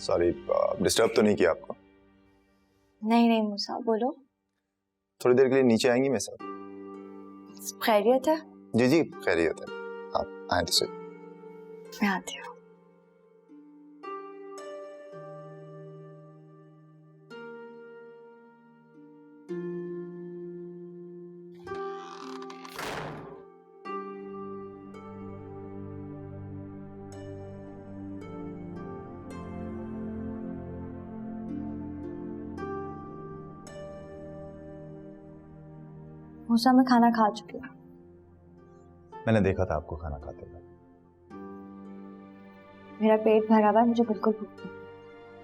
Sorry, disturb तो नहीं किया आपको? नहीं नहीं मूसा, बोलो। थोड़ी देर के लिए नीचे आएंगी मेरे साथ? खैरियत है? जी जी खैरियत है, आप आए तो सही। मैं आती हूँ। मूसा, मैं खाना खा चुकी हूँ। मैंने देखा था आपको खाना खाते हुए। मेरा पेट भरा हुआ है, मुझे बिल्कुल भूख नहीं।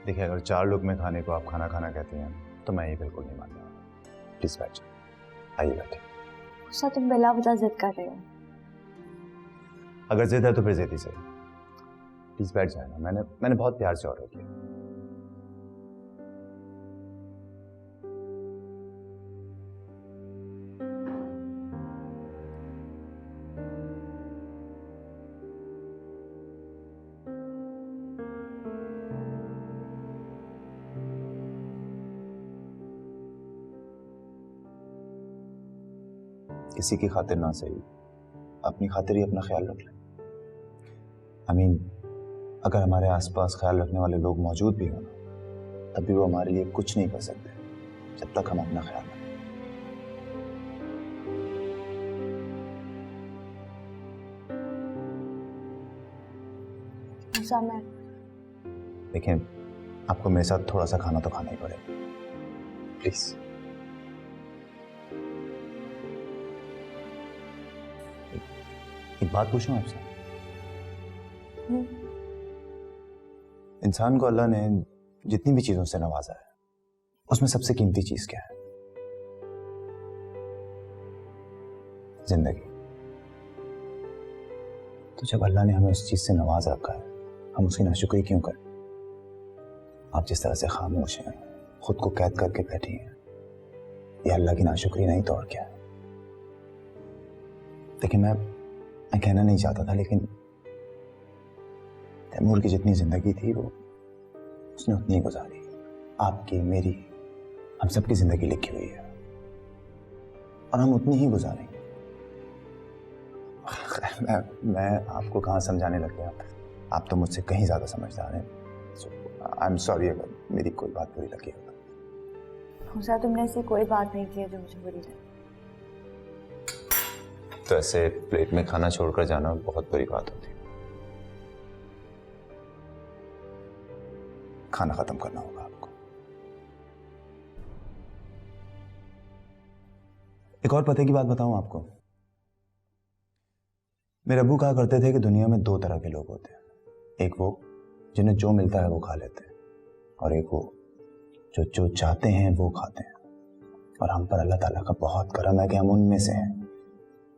देखिए, अगर 4 लुकमे खाने को आप खाना खाना कहती हैं तो मैं ये बिल्कुल नहीं मानता। प्लीज बैठ जाइए, आइए बैठिए। मूसा, तुम बिला वजह जिद कर रहे हो। अगर जिद है तो फिर जिद ही सही। प्लीज बैठ जाए ना, मैंने बहुत प्यार से ऑर्डर किया। किसी की खातिर ना सही, अपनी खातिर ही अपना ख्याल रख लें। अगर हमारे आसपास ख्याल रखने वाले लोग मौजूद भी हों तब भी वो हमारे लिए कुछ नहीं कर सकते जब तक हम अपना ख्याल रखें। मूसा, मैं देखें, आपको मेरे साथ थोड़ा सा खाना तो खाना ही पड़ेगा, प्लीज। एक बात पूछूं आपसे? इंसान को अल्लाह ने जितनी भी चीजों से नवाजा है उसमें सबसे कीमती चीज क्या है? जिंदगी। तो जब अल्लाह ने हमें उस चीज से नवाज रखा है, हम उसकी नाशुक्री क्यों करें? आप जिस तरह से खामोश हैं, खुद को कैद करके बैठी हैं, ये अल्लाह की नाशुक्री नहीं तो और क्या है? देखिए, मैं कहना नहीं चाहता था, लेकिन तैमूर की जितनी जिंदगी थी वो उसने उतनी ही गुजारी। आपकी, मेरी, हम सबकी जिंदगी लिखी हुई है और हम उतनी ही गुजारेंगे। मैं आपको कहाँ समझाने लग गया, आप तो मुझसे कहीं ज्यादा समझदार हैं। आई एम सॉरी अगर मेरी कोई बात बुरी लगी हो। मूसा, तुमने ऐसी कोई बात नहीं की है जो मुझे बुरी लगी। तो ऐसे प्लेट में खाना छोड़कर जाना बहुत बुरी बात होती है। खाना खत्म करना होगा आपको। एक और पते की बात बताऊं आपको। मेरे अब्बू कहा करते थे कि दुनिया में 2 तरह के लोग होते हैं, एक वो जिन्हें जो मिलता है वो खा लेते हैं, और एक वो जो चाहते हैं वो खाते हैं। और हम पर अल्लाह ताला का बहुत करम है कि हम उनमें से हैं,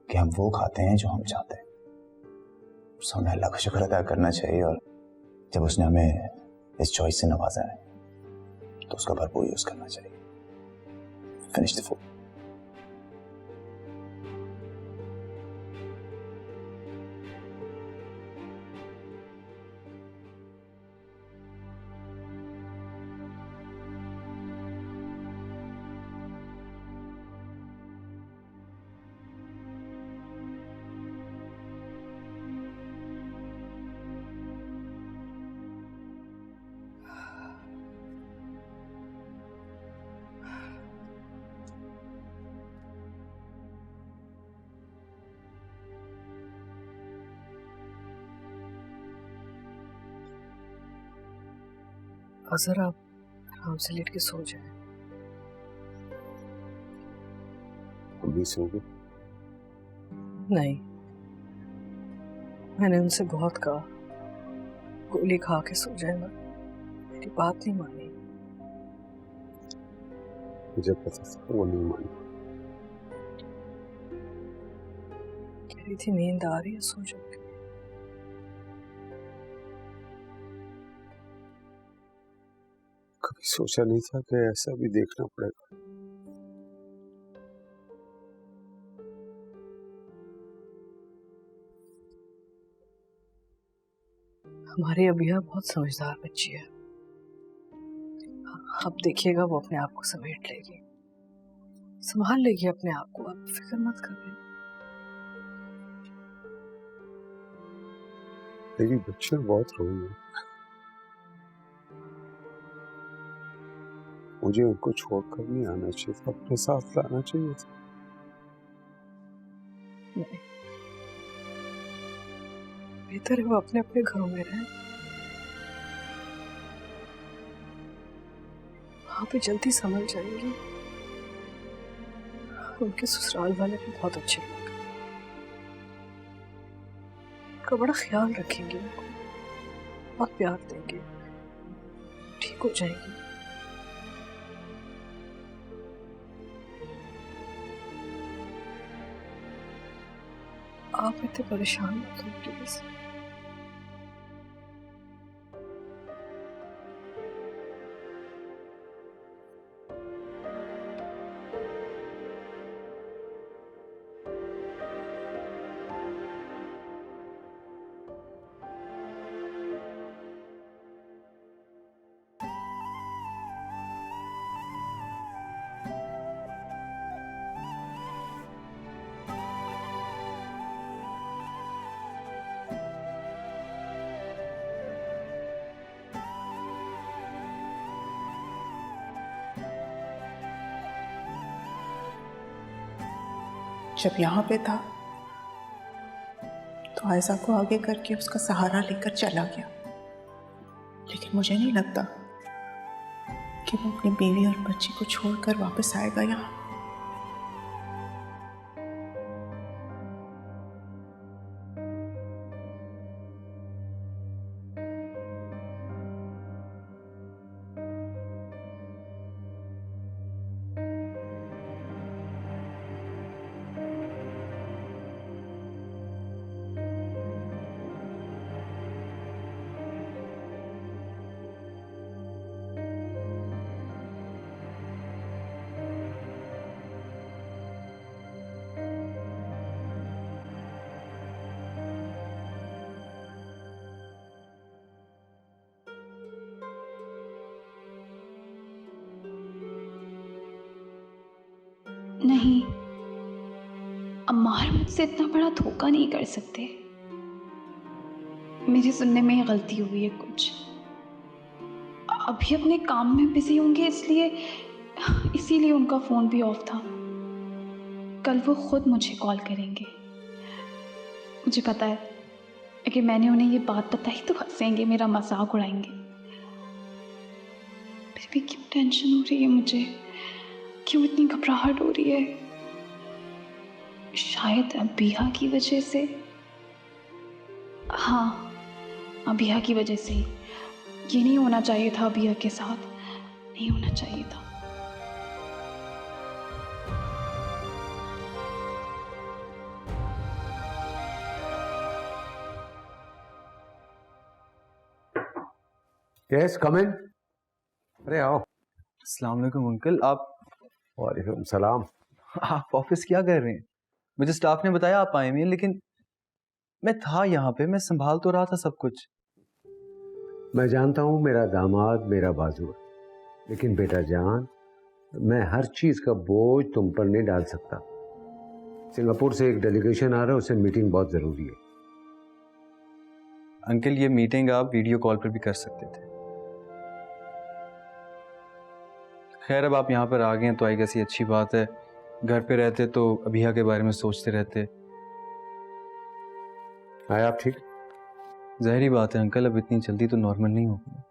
कि हम वो खाते हैं जो हम चाहते हैं। सो हमें अल्लाह का शुक्र अदा करना चाहिए, और जब उसने हमें इस चॉइस से नवाजा है तो उसका भरपूर यूज करना चाहिए। Finish the food. अजहर, आप आराम से लेट के सो जाए। अभी सो गए? नहीं, मैंने उनसे बहुत कहा गोली खा के सो जाए, मेरी बात नहीं मानी। मुझे पता था वो नहीं मानी। कह रही थी नींद आ रही है, सो जाओ। कभी सोचा नहीं था कि ऐसा भी देखना पड़ेगा। हमारी अबिया बहुत समझदार बच्ची है। अब देखिएगा वो अपने आप को समेट लेगी, संभाल लेगी अपने आप को, आप फिक्र मत करिए। तेरी बच्चियां बहुत रोई हैं। मुझे उनको छोड़कर नहीं आना चाहिए था, अपने साथ लाना चाहिए था। नहीं, बेहतर है वो अपने अपने घरों में रहे, वहां पे जल्दी समझ जाएंगी। उनके ससुराल वाले भी बहुत अच्छे लोग हैं, उनका बड़ा ख्याल रखेंगे, उनको बहुत प्यार देंगे, ठीक हो जाएगी। आप इतने परेशान मत हो प्लीज। जब यहाँ पे था तो आयशा को आगे करके उसका सहारा लेकर चला गया, लेकिन मुझे नहीं लगता कि वो अपनी बीवी और बच्ची को छोड़कर वापस आएगा यहाँ। नहीं, अम्मार मुझसे इतना बड़ा धोखा नहीं कर सकते। मेरे सुनने में गलती हुई है कुछ। अभी अपने काम में बिजी होंगे, इसीलिए उनका फ़ोन भी ऑफ था। कल वो खुद मुझे कॉल करेंगे। मुझे पता है कि मैंने उन्हें ये बात बताई तो हंसेंगे, मेरा मजाक उड़ाएंगे। फिर भी क्यों टेंशन हो रही है मुझे, क्यों इतनी घबराहट हो रही है? शायद अबिया की वजह से। हाँ, अबिया की वजह से। ये नहीं होना चाहिए था, अबिया के साथ नहीं होना चाहिए था। यस कम इन। अरे आओ। अस्सलाम वालेकुम अंकल। आप? वालेकुम सलाम। आप ऑफिस क्या कर रहे हैं? मुझे स्टाफ ने बताया आप आए हुए हैं, लेकिन मैं था यहाँ पे, मैं संभाल तो रहा था सब कुछ। मैं जानता हूँ मेरा दामाद मेरा बाजू है, लेकिन बेटा जान, मैं हर चीज का बोझ तुम पर नहीं डाल सकता। सिंगापुर से एक डेलीगेशन आ रहा है, उससे मीटिंग बहुत जरूरी है। अंकल ये मीटिंग आप वीडियो कॉल पर भी कर सकते थे। खैर अब आप यहाँ पर आ गए हैं तो आई कैसी अच्छी बात है। घर पे रहते तो अभिया के बारे में सोचते रहते। आए आप ठीक? ज़ाहिरी बात है अंकल, अब इतनी जल्दी तो नॉर्मल नहीं होगी।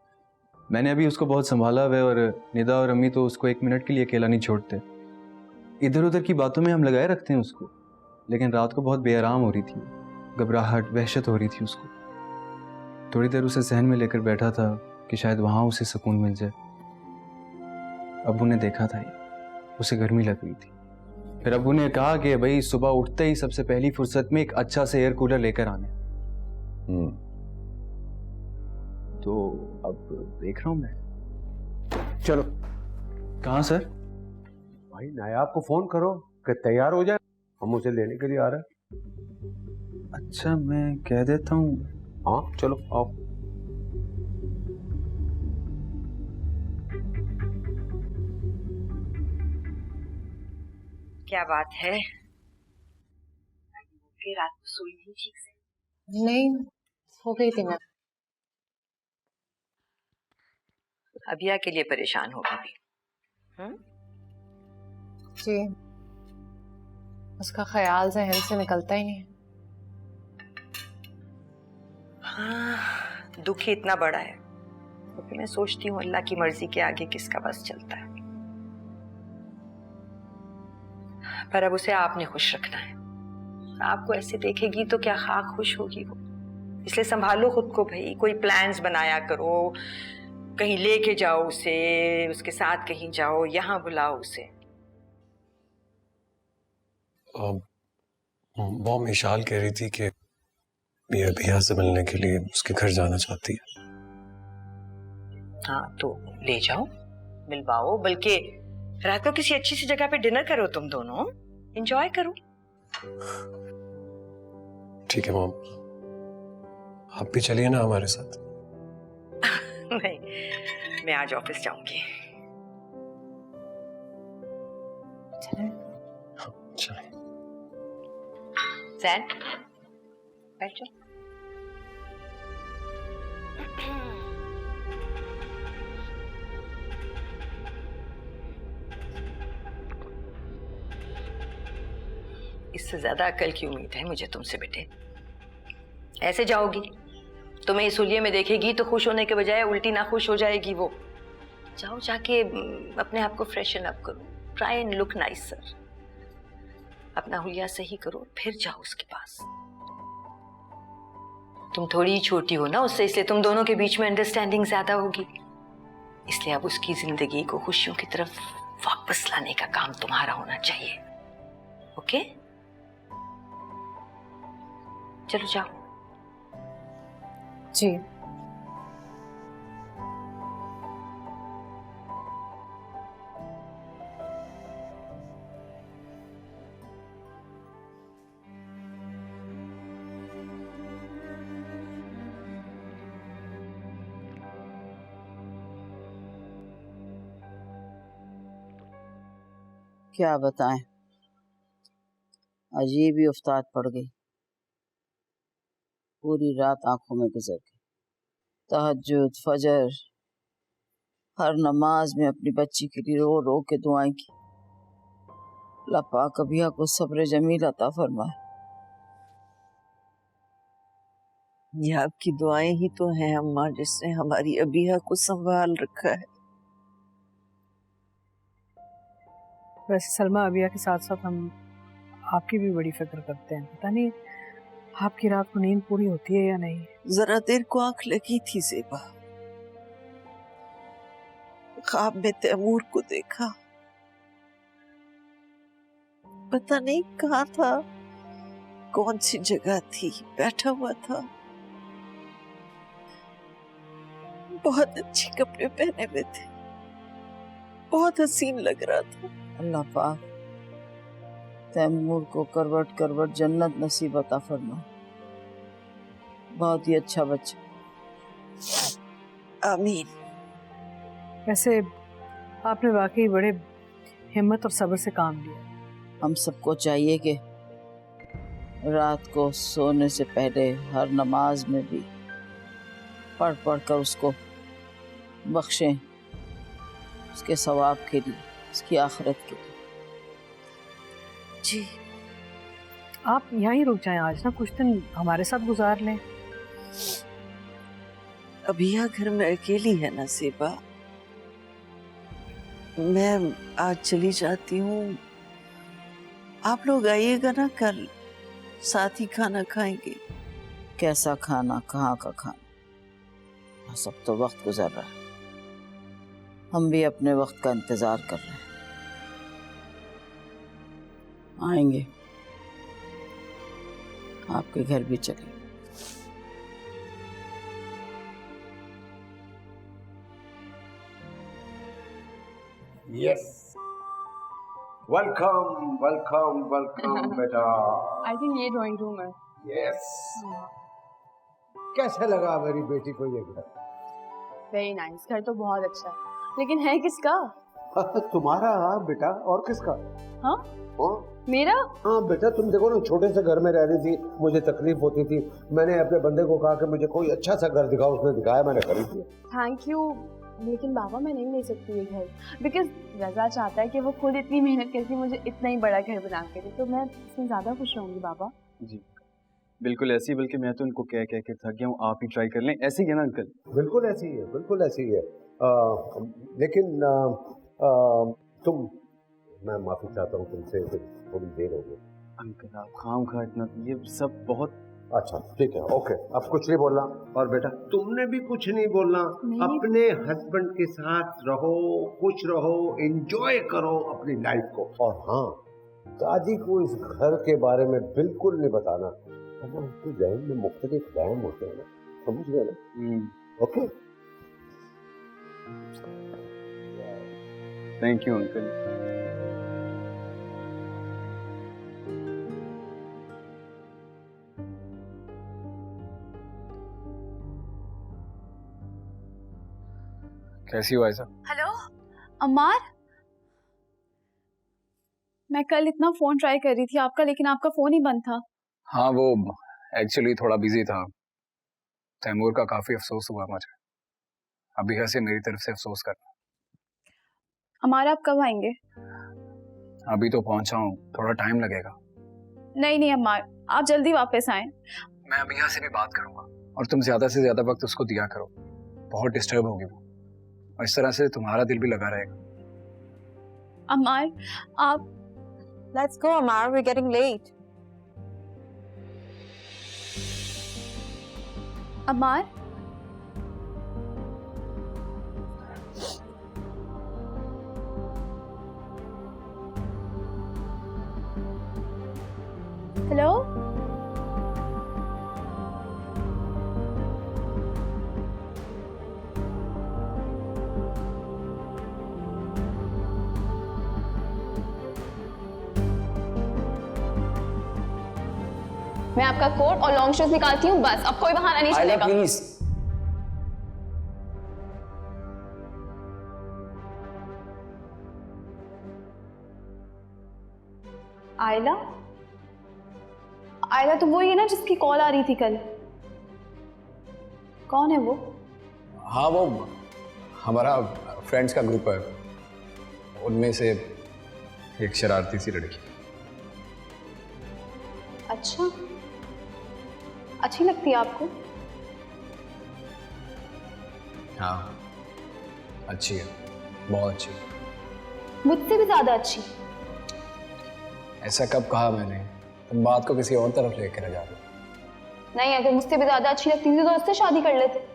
मैंने अभी उसको बहुत संभाला हुआ है और निदा और अम्मी तो उसको एक मिनट के लिए अकेला नहीं छोड़ते। इधर उधर की बातों में हम लगाए रखते हैं उसको, लेकिन रात को बहुत बेआराम हो रही थी, घबराहट वहशत हो रही थी उसको। थोड़ी देर उसे सहन में लेकर बैठा था कि शायद वहाँ उसे सुकून मिल जाए। अब्बू ने देखा था ये, उसे गर्मी लग रही थी। फिर अब्बू ने कहा कि भाई सुबह उठते ही सबसे पहली फुर्सत में एक अच्छा से एयर कूलर लेकर आने। तो अब देख रहा हूं मैं। चलो। कहाँ सर? भाई नायाब को फोन करो कि तैयार हो जाए, हम उसे लेने के लिए आ रहे हैं। अच्छा मैं कह देता हूँ। हाँ चलो आओ। क्या बात है? कि रात को सोई नहीं ठीक से? नहीं, हो गई थी मैं। अभिया के लिए परेशान हो गई? जी, उसका ख्याल जहन से निकलता ही नहीं। हाँ, दुख ही इतना बड़ा है तो फिर मैं सोचती हूँ अल्लाह की मर्जी के आगे किसका बस चलता है। पर अब उसे आपने खुश रखना है। आपको ऐसे देखेगी तो क्या खाक खुश होगी वो? इसलिए संभालो खुद को भाई, कोई प्लान्स बनाया करो, कहीं लेके जाओ उसे, उसके साथ कहीं जाओ, यहाँ बुलाओ उसे। मॉम इशाल कह रही थी कि ये अभिया से मिलने के लिए उसके घर जाना चाहती है। हाँ तो ले जाओ, मिलवाओ, बल्कि रात को किसी अच्छी सी जगह पे डिनर करो, तुम दोनों एंजॉय करो। ठीक है मॉम, आप भी चलिए ना हमारे साथ। नहीं, मैं आज ऑफिस जाऊंगी। चलें? चलिए। जैन, बैठ जाओ। इससे ज्यादा अकल की उम्मीद है मुझे तुमसे बेटे। ऐसे जाओगी, तुम्हें इस हुलिये में देखेगी तो खुश होने के बजाय उल्टी ना खुश हो जाएगी वो। जाओ, जाके अपने आप को फ्रेशन अप करो, ट्राई एंड लुक नाइसर, अपना हुलिया सही करो, फिर जाओ उसके पास। तुम थोड़ी ही छोटी हो ना उससे, इसलिए तुम दोनों के बीच में अंडरस्टैंडिंग ज्यादा होगी। इसलिए अब उसकी जिंदगी को खुशियों की तरफ वापस लाने का काम तुम्हारा होना चाहिए। ओके? चलो जाओ। जी। क्या बताएं, अजीब ही उफ्ताद पड़ गई। पूरी रात आंखों में गुजर गई। तहज्जुद, फजर, हर नमाज में अपनी बच्ची के लिए रो रो के दुआएं की। अल्लाह पाक अभिया को सब्र जमील अता फरमाए। ये आपकी दुआएं ही तो हैं अम्मा, जिसने हमारी अभिया को संभाल रखा है। वैसे सलमा, अभिया के साथ साथ हम आपकी भी बड़ी फिक्र करते हैं। पता नहीं आपकी रात को नींद पूरी होती है या नहीं। जरा देर को आंख लगी थी ज़ेबा, ख्वाब में तैमूर को देखा। पता नहीं कहाँ था, कौन सी जगह थी, बैठा हुआ था, बहुत अच्छे कपड़े पहने हुए थे, बहुत हसीन लग रहा था। अल्लाह पाक तैमूर को करवट करवट जन्नत नसीब अता फरमा। बहुत ही अच्छा बच्चा, आमीन। वैसे आपने वाकई बड़े हिम्मत और सब्र से काम लिया। हम सबको चाहिए कि रात को सोने से पहले हर नमाज में भी पढ़ पढ़ कर उसको बख्शें, उसके सवाब के लिए, उसकी आखिरत के लिए। जी, आप यहाँ ही रुक जाएं आज ना, कुछ दिन हमारे साथ गुजार लें। अभिया घर में अकेली है ना ज़ेबा, मैं आज चली जाती हूँ। आप लोग आइएगा ना कल, साथ ही खाना खाएंगे। कैसा खाना, कहाँ का खाना, सब तो वक्त गुजर रहा है। हम भी अपने वक्त का इंतजार कर रहे हैं। आएंगे, आपके घर भी चलेंगे। यस, वेलकम वेलकम वेलकम बेटा। आई थिंक ये ड्राइंग रूम है। यस, कैसा लगा मेरी बेटी को ये घर? वेरी नाइस, घर तो बहुत अच्छा है, लेकिन है किसका? तुम्हारा बेटा और किसका? हाँ हाँ मेरा? हाँ बेटा, तुम देखो ना, छोटे से घर में रह रही थी, मुझे तकलीफ होती थी, मैंने अपने बंदे को कहा कि मुझे कोई अच्छा सा घर दिखाओ, उसने दिखाया, मैंने खरीद दिया। थैंक यू, लेकिन बाबा मैं नहीं ले सकती ये घर, बिकॉज रजा चाहता है कि वो खुद इतनी मेहनत करके मुझे इतना ही बड़ा घर बना के दे, तो मैं इसमें ज़्यादा खुश रहूँगी बाबा। जी बिल्कुल ऐसी, बल्कि मैं तो उनको कह के थक गया हूँ, आप ही ट्राई कर लें। ऐसी है ना अंकल? बिल्कुल ऐसी ही है, बिल्कुल ऐसी ही है। लेकिन तुम, मैं माफी चाहता हूँ तुमसे, थोड़ी देर हो गई। अंकल आप खामखा इतना, ये सब बहुत। अच्छा ठीक है, ओके, अब कुछ नहीं बोलना। और बेटा तुमने भी कुछ नहीं बोलना, अपने हस्बैंड के साथ रहो, खुश रहो, एंजॉय करो अपनी लाइफ को। और हाँ, दादी को इस घर के बारे में बिल्कुल नहीं बताना, वरना उसके जहन में मुख्तलिफ वहम होते हैं ना, समझ गए ना? Okay, thank you uncle. कैसी हो ऐसा? हेलो अमार, मैं कल इतना फोन ट्राई कर रही थी आपका, लेकिन आपका फोन ही बंद था। हाँ वो एक्चुअली थोड़ा बिजी था। तैमूर का काफी अफसोस हुआ मुझे, अभी से मेरी तरफ से अफसोस करना। अमार आप कब आएंगे? अभी तो पहुंचा हूँ, थोड़ा टाइम लगेगा। नहीं नहीं अमार, आप जल्दी वापस आएं। मैं अभी से भी बात करूंगा और तुम ज्यादा से ज्यादा वक्त उसको दिया करो, बहुत डिस्टर्ब होगी वो, और इस तरह से तुम्हारा दिल भी लगा रहेगा। अमार आप Let's go, Amar. We're getting late. Amar, hello मैं आपका कोट और लॉन्ग शूज निकालती हूँ, बस अब कोई बहाना नहीं चलेगा। प्लीज। आयला, आयला तो वही है ना जिसकी कॉल आ रही थी कल? कौन है वो? हाँ वो हमारा फ्रेंड्स का ग्रुप है, उनमें से एक शरारती सी लड़की। अच्छा, अच्छी लगती है आपको? हाँ अच्छी है, बहुत अच्छी। मुझसे भी ज्यादा अच्छी? ऐसा कब कहा मैंने? तुम बात को किसी और तरफ लेकर जा रहे हो। नहीं, अगर मुझसे भी ज्यादा अच्छी लगती थी तो उससे शादी कर लेते।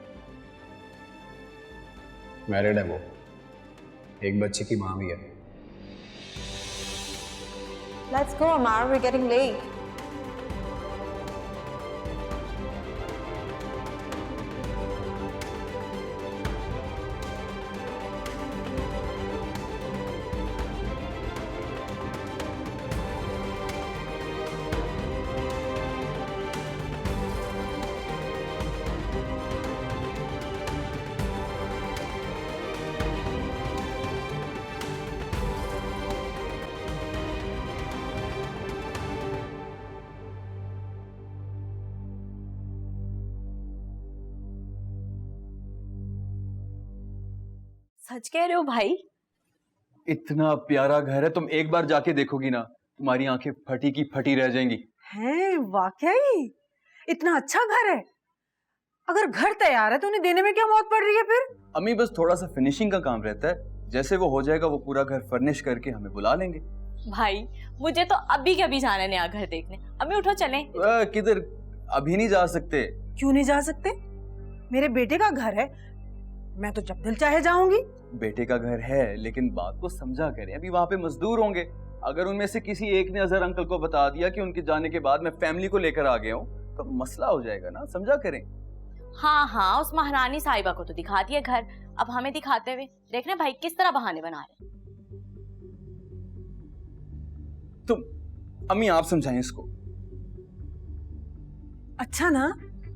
मैरिड है वो, एक बच्चे की माँ भी है। Let's go, Amar. We're getting late. सच कह रहे हो भाई? इतना प्यारा घर है, तुम एक बार जाके देखोगी ना, तुम्हारी आंखें फटी की फटी रह जाएंगी। हैं, वाकई इतना अच्छा घर है? अगर घर तैयार है तो उन्हें देने में क्या मौत पड़ रही है फिर? अम्मी बस थोड़ा सा फिनिशिंग का काम रहता है, जैसे वो हो जाएगा वो पूरा घर फर्निश करके हमें बुला लेंगे। भाई मुझे तो अभी के अभी जाना है नया घर देखने। अभी उठो चलें। किधर? अभी नहीं जा सकते। क्यों नहीं जा सकते? मेरे बेटे का घर है, मैं तो जब दिल चाहे जाऊंगी। बेटे का घर है, लेकिन बात को समझा करें, अभी वहाँ पे मजदूर होंगे। अगर उनमें से किसी एक ने अजहर अंकल को बता दिया कि उनके जाने के बाद मैं फैमिली को लेकर आ गया हूँ, तो मसला हो जाएगा ना, समझा करें। हाँ हाँ, उस महारानी साहिबा को तो दिखा दिया घर, अब हमें दिखाते हुए देखना भाई किस तरह बहाने बना रहे। तुम अम्मी आप समझाएं इसको। अच्छा ना,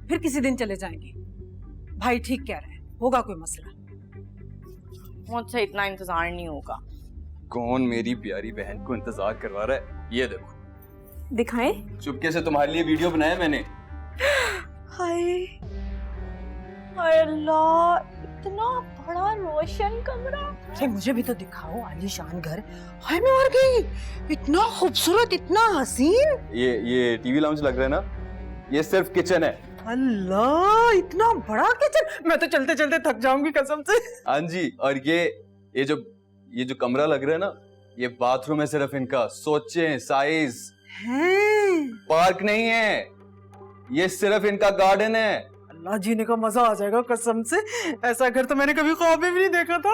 फिर किसी दिन चले जाएंगे। भाई ठीक कह रहे हैं, होगा कोई मसला। मुझसे इतना इंतजार नहीं होगा। कौन मेरी प्यारी बहन को इंतजार करवा रहा है, ये देखो। दिखाएं? चुपके से तुम्हारे लिए वीडियो बनाया मैंने। हाय हाय अल्लाह, इतना बड़ा रोशन कमरा। अरे मुझे भी तो दिखाओ आलीशान घर। हाय मैं मर गई, इतना खूबसूरत, इतना हसीन। ये टीवी लाउंज लग रहा है ना, ये सिर्फ किचन है। अल्लाह इतना बड़ा किचन, मैं तो चलते चलते थक जाऊंगी कसम से। हाँ जी, और ये जो कमरा लग रहा है ना, ये बाथरूम है सिर्फ इनका। सोचें साइज, पार्क नहीं है, ये सिर्फ इनका गार्डन है। अल्लाह जीने का मजा आ जाएगा कसम से, ऐसा घर तो मैंने कभी ख्वाब में भी नहीं देखा था।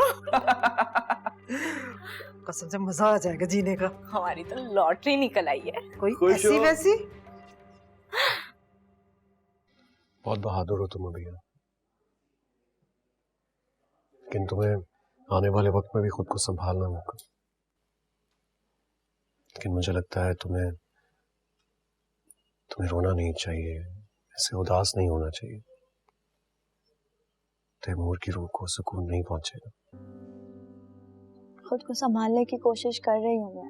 कसम से मजा आ जाएगा जीने का। हमारी तो लॉटरी निकल आई है। कोई ऐसी वैसी। बहुत बहादुर हो तुम अभी, लेकिन तुम्हें आने वाले वक्त में भी खुद को संभालना होगा। लेकिन मुझे लगता है तुम्हें रोना नहीं चाहिए, ऐसे उदास नहीं होना चाहिए। तैमूर की रूह को सुकून नहीं पहुंचेगा। खुद को संभालने की कोशिश कर रही हूँ मैं,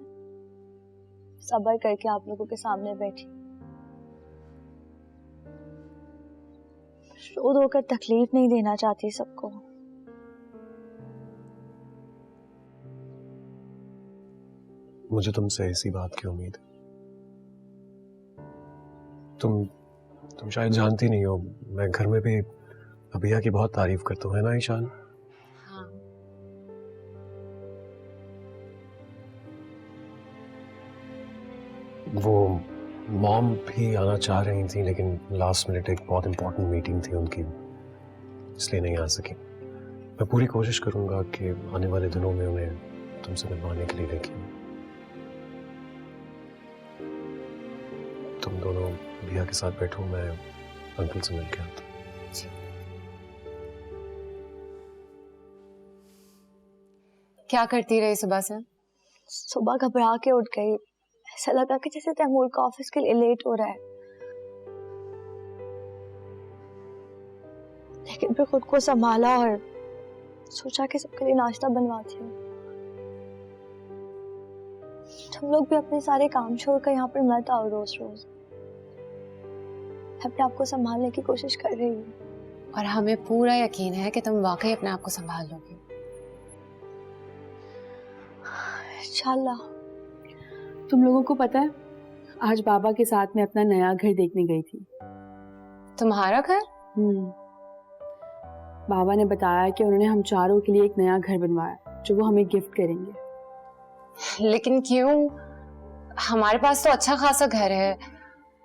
सब्र करके आप लोगों के सामने बैठी। रो धोकर तकलीफ नहीं देना चाहती सबको। मुझे तुमसे इसी बात की उम्मीद है। तुम शायद जानती नहीं हो, मैं घर में भी अबिया की बहुत तारीफ करता हूँ, है ना ईशान? हाँ। वो मॉम भी आना चाह रही थी, लेकिन लास्ट मिनट एक बहुत इंपॉर्टेंट मीटिंग थी उनकी, इसलिए नहीं आ सकी। मैं पूरी कोशिश करूंगा कि आने वाले दिनों में उन्हें तुमसे मिलवाने के लिए लेके आऊं। तुम दोनों भैया के साथ बैठो, मैं अंकल से मिल के आता हूँ। क्या करती रही सुबह से? सुबह घबरा के उठ गई, ऐसा लगा कि जैसे तैमूर का ऑफिस के लिए लेट हो रहा है। लेकिन फिर खुद को संभाला और सोचा कि सबके लिए नाश्ता बनवाती हूँ। तुम लोग भी अपने सारे काम छोड़कर यहाँ पर मत आओ रोज रोज। अपने आप को संभालने की कोशिश कर रही हूँ। और हमें पूरा यकीन है कि तुम वाकई अपने आप को संभाल लोगी। इंशाल्लाह। तुम लोगों को पता है, आज बाबा के साथ मैं अपना नया घर देखने गई थी। तुम्हारा घर? बाबा ने बताया कि उन्होंने हम चारों के लिए एक नया घर बनवाया जो वो हमें गिफ्ट करेंगे। लेकिन क्यों? हमारे पास तो अच्छा खासा घर है,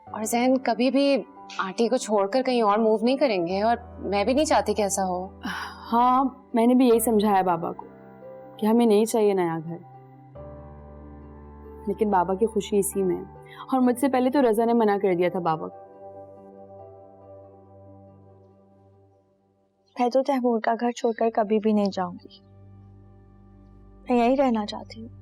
और जहन कभी भी आंटी को छोड़कर कहीं और मूव नहीं करेंगे, और मैं भी नहीं चाहती कि ऐसा हो। हाँ, मैंने भी यही समझाया बाबा को कि हमें नहीं चाहिए नया घर, लेकिन बाबा की खुशी इसी में है। और मुझसे पहले तो रजा ने मना कर दिया था बाबा को। मैं तो तैमूर का घर छोड़कर कभी भी नहीं जाऊंगी, मैं यहीं रहना चाहती हूँ।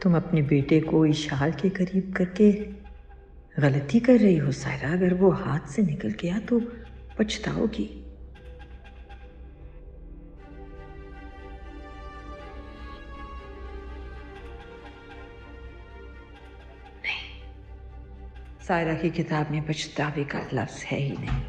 तुम अपने बेटे को इशाल के करीब करके गलती कर रही हो सायरा। अगर वो हाथ से निकल गया तो पछताओगी। नहीं, सायरा की किताब में पछतावे का लफ्ज है ही नहीं।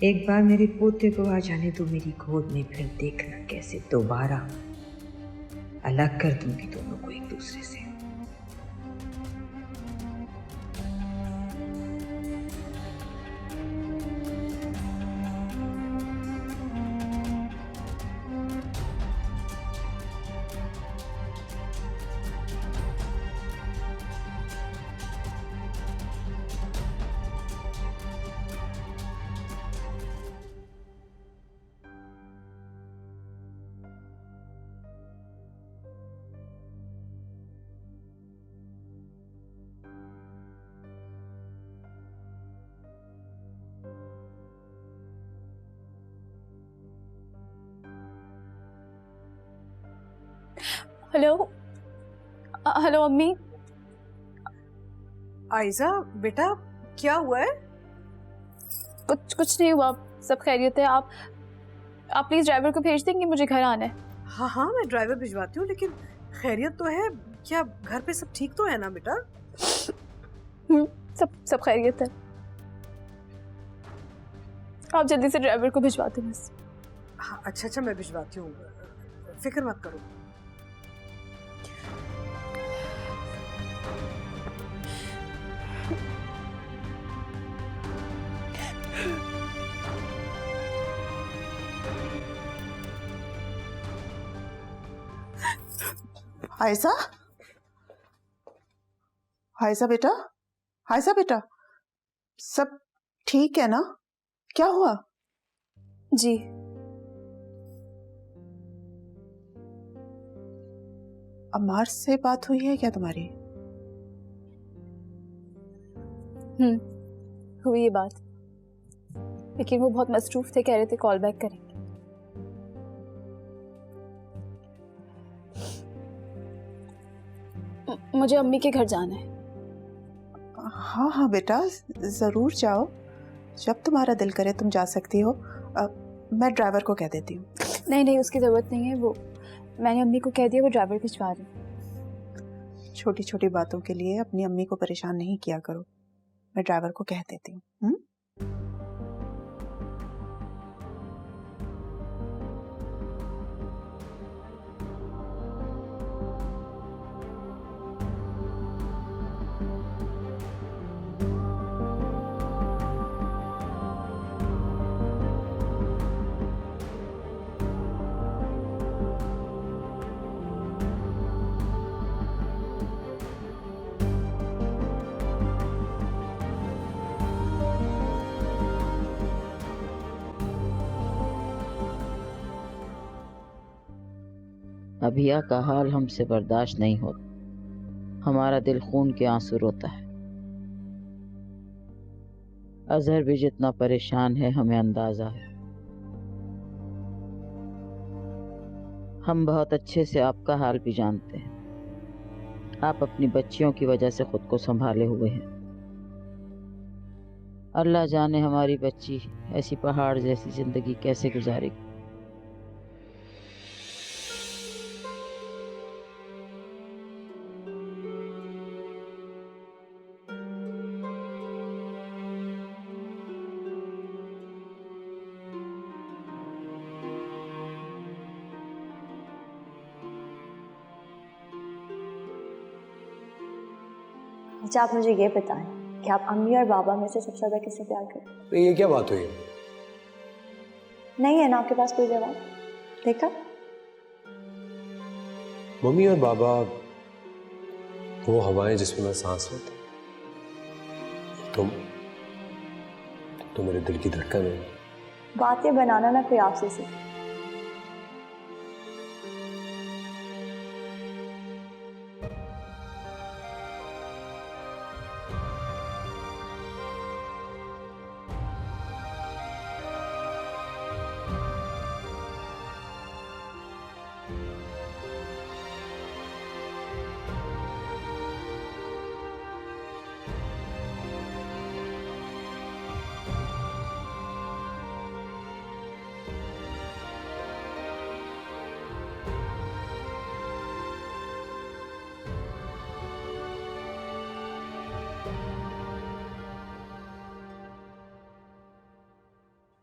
एक बार मेरे पोते को आ जाने दो मेरी गोद में, फिर देखना कैसे दोबारा अलग कर दूंगी दोनों को एक दूसरे से। हेलो हेलो अम्मी। आयजा बेटा क्या हुआ है? कुछ नहीं हुआ, सब खैरियत है। आप प्लीज ड्राइवर को भेज देंगे, मुझे घर आना है। हाँ हाँ मैं ड्राइवर भिजवाती हूँ, लेकिन खैरियत तो है क्या? घर पे सब ठीक तो है ना बेटा? सब खैरियत है। आप जल्दी से ड्राइवर को भिजवा दें बस। हाँ अच्छा मैं भिजवाती हूँ, फिक्र मत करो। आयशा, आयशा बेटा, आयशा बेटा, सब ठीक है ना? क्या हुआ? जी अम्मार से बात हुई है क्या तुम्हारी? हुई ये बात, लेकिन वो बहुत मसरूफ थे, कह रहे थे कॉल बैक करेंगे। मुझे अम्मी के घर जाना है। हाँ हाँ बेटा, जरूर जाओ, जब तुम्हारा दिल करे तुम जा सकती हो। मैं ड्राइवर को कह देती हूँ। नहीं उसकी जरूरत नहीं है, वो मैंने अम्मी को कह दिया, वो ड्राइवर भिजवा रही। छोटी छोटी बातों के लिए अपनी अम्मी को परेशान नहीं किया करो, मैं ड्राइवर को कह देती हूँ। अभिया का हाल हमसे बर्दाश्त नहीं होता, हमारा दिल खून के आंसू रोता है। अजहर भी जितना परेशान है हमें अंदाजा है। हम बहुत अच्छे से आपका हाल भी जानते हैं। आप अपनी बच्चियों की वजह से खुद को संभाले हुए हैं। अल्लाह जाने हमारी बच्ची ऐसी पहाड़ जैसी जिंदगी कैसे गुजारेगी। अच्छा आप मुझे ये बताएं कि आप अम्मी और बाबा में से सबसे ज्यादा किससे प्यार करते हैं? ये क्या बात हुई? नहीं है ना आपके पास कोई जवाब? देखा, मम्मी और बाबा वो हवाएं जिसमें मैं सांस लेता हूं। तुम मेरे दिल की धड़कन है। बातें बनाना ना कोई आपसे सीखे।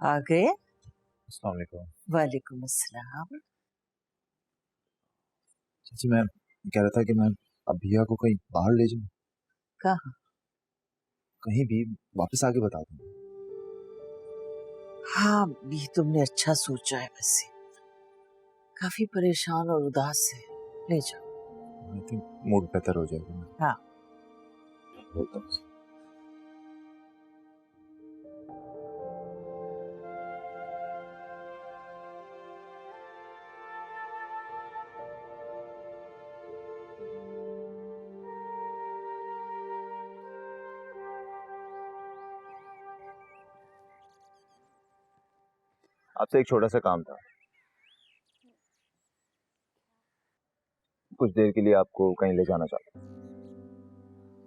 आ गए? अस्सलाम वालेकुम। वालेकुम अस्सलाम। चाची मैं कह रहा था कि मैं अभिया को कहीं बाहर ले जाऊं। कहाँ? कहीं भी, वापस आके बता दूं। हाँ भी तुमने अच्छा सोचा है, वैसे काफी परेशान और उदास है, ले जाओ। आई थिंक मूड बेहतर हो जाएगा। हाँ बोलता हूं। आपसे एक छोटा सा काम था। कुछ देर के लिए आपको कहीं ले जाना चाहता हूँ।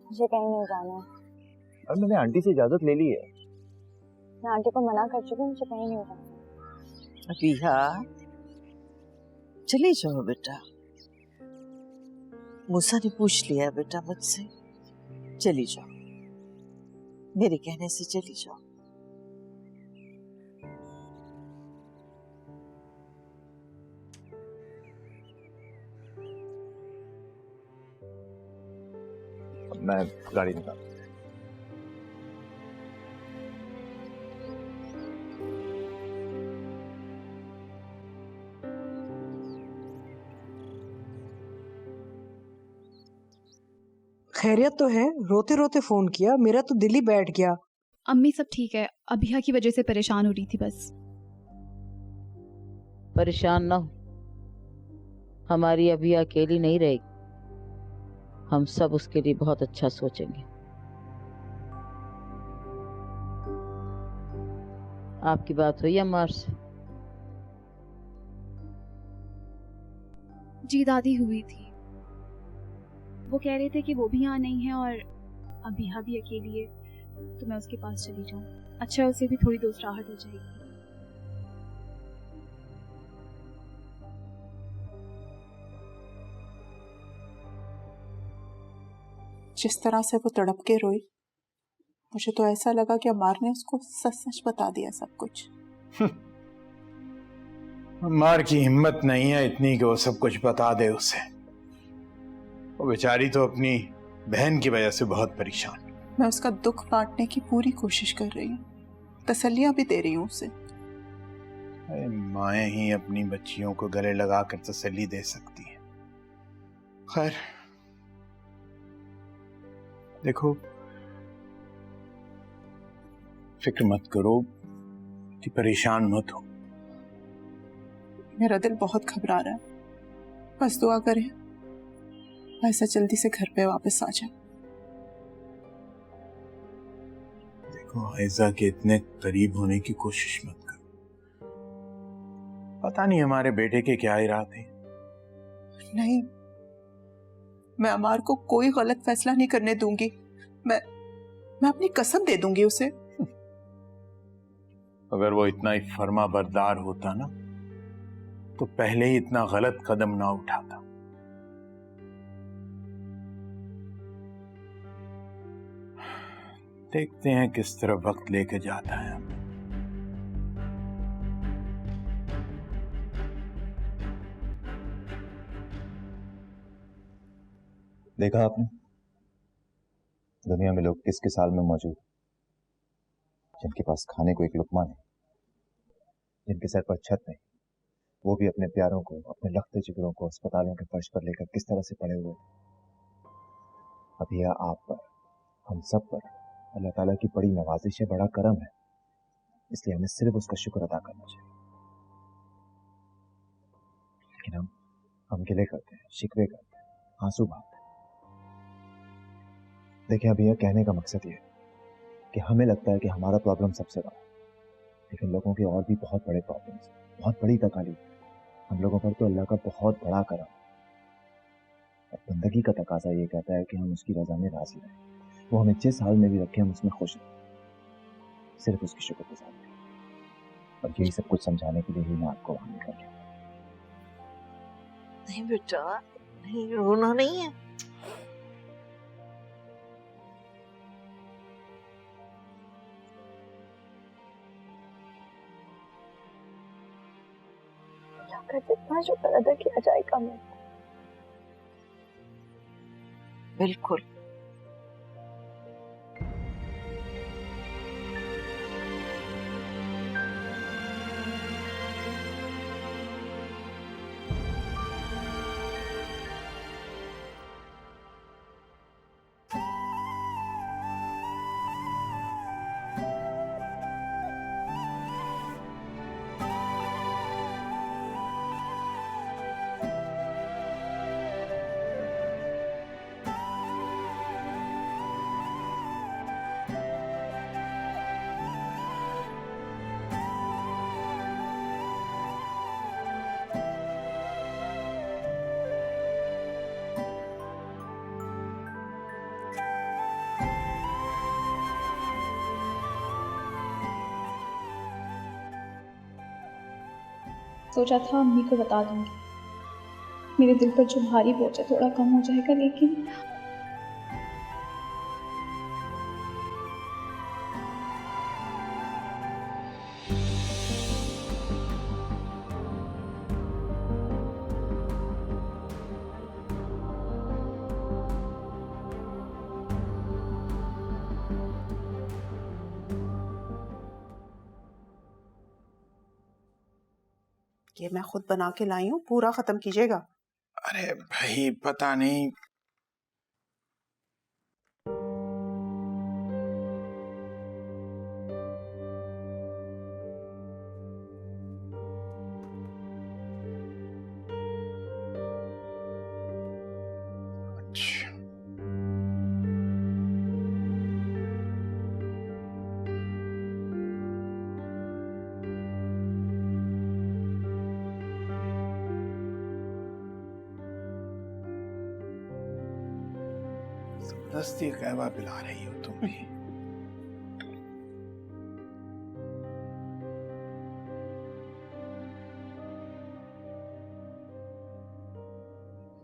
मुझे कहीं नहीं जाना है। और मैंने आंटी से इजाजत ले ली है। मैं आंटी को मना कर चुकी हूँ, मुझे कहीं नहीं जाना। अबिया चली जाओ बेटा, मूसा ने पूछ लिया बेटा मुझसे, चली जाओ, मेरे कहने से चली जाओ। मैं गाड़ी निकाल। खैरियत तो है? रोते रोते फोन किया, मेरा तो दिल ही बैठ गया। अम्मी सब ठीक है, अभिया की वजह से परेशान हो रही थी बस। परेशान ना हो, हमारी अभी अकेली नहीं रहेगी, हम सब उसके लिए बहुत अच्छा सोचेंगे। आपकी बात हुई अम्मार से? जी दादी हुई थी, वो कह रहे थे कि वो भी यहाँ नहीं है और अभिया भी अकेली है, तो मैं उसके पास चली जाऊँ। अच्छा है, उसे भी थोड़ी दोस्त राहत हो जाएगी। जिस तरह से वो तड़प के रोई, मुझे तो ऐसा लगा कि अम्मार ने उसको सच सच बता दिया सब कुछ। अम्मार की हिम्मत नहीं है इतनी कि वो सब कुछ बता दे उसे। वो बेचारी तो अपनी बहन की वजह से बहुत परेशान। मैं उसका दुख बांटने की पूरी कोशिश कर रही हूँ, तसल्लियां भी दे रही हूँ उसे। माएं ही अपनी बच्चियों को गले लगाकर तसल्ली दे सकती हैं। खैर देखो, फिक्र मत करो कि परेशान मत हो। मेरा दिल बहुत घबरा रहा है, बस दुआ करें ऐसा जल्दी से घर पे वापस आ जाए। देखो, आयजा के इतने करीब होने की कोशिश मत करो। पता नहीं हमारे बेटे के क्या इरादे। नहीं, मैं अमार को कोई गलत फैसला नहीं करने दूंगी। मैं अपनी कसम दे दूंगी उसे। अगर वो इतना ही फर्मा बरदार होता ना, तो पहले ही इतना गलत कदम ना उठाता। देखते हैं किस तरह वक्त लेके जाता है। देखा आपने, दुनिया में लोग किस किस हाल में मौजूद, जिनके पास खाने को एक लुकमा नहीं, जिनके सर पर छत नहीं, वो भी अपने प्यारों को, अपने लखते जिगरों को अस्पतालों के फर्श पर लेकर किस तरह से पड़े हुए। अभी आप पर, हम सब पर अल्लाह ताला की बड़ी नवाजिश है, बड़ा करम है, इसलिए हमें सिर्फ उसका शुक्र अदा करना चाहिए। लेकिन हम गिले करते हैं, शिकवे करते हैं, आंसू बहाते हैं। देखिए, अभी यह कहने का मकसद ये है कि हमें लगता है कि हमारा प्रॉब्लम सबसे बड़ा, लेकिन लोगों के और भी बहुत बड़े प्रॉब्लम्स, बहुत बड़ी तकालीफ। हम लोगों पर तो अल्लाह का बहुत बड़ा करम, और बंदगी का तकाजा ये कहता है कि हम उसकी रजा में राजी रहें। वो हमें जिस हाल में भी रखे, हम उसमें खुश रहें, सिर्फ उसकी शुक्रगुजार रहें। और यही सब कुछ समझाने के लिए ही मैं आपको वहां निकल गया। नहीं बेटा, नहीं, रोना नहीं है। का जितना शुक्र अदा किया जाए कम है। बिल्कुल। सोचा था अम्मी को बता दूंगी, मेरे दिल पर जो भारी बोझ है थोड़ा कम हो जाएगा। लेकिन ये मैं खुद बना के लाई हूँ, पूरा खत्म कीजिएगा। अरे भाई पता नहीं, जबरदस्ती कहवा पिला रही हो तुम भी।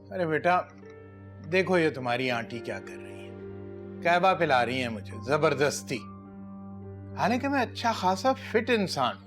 अरे बेटा देखो ये तुम्हारी आंटी क्या कर रही है, कहवा पिला रही है मुझे जबरदस्ती। हालांकि मैं अच्छा खासा फिट इंसान,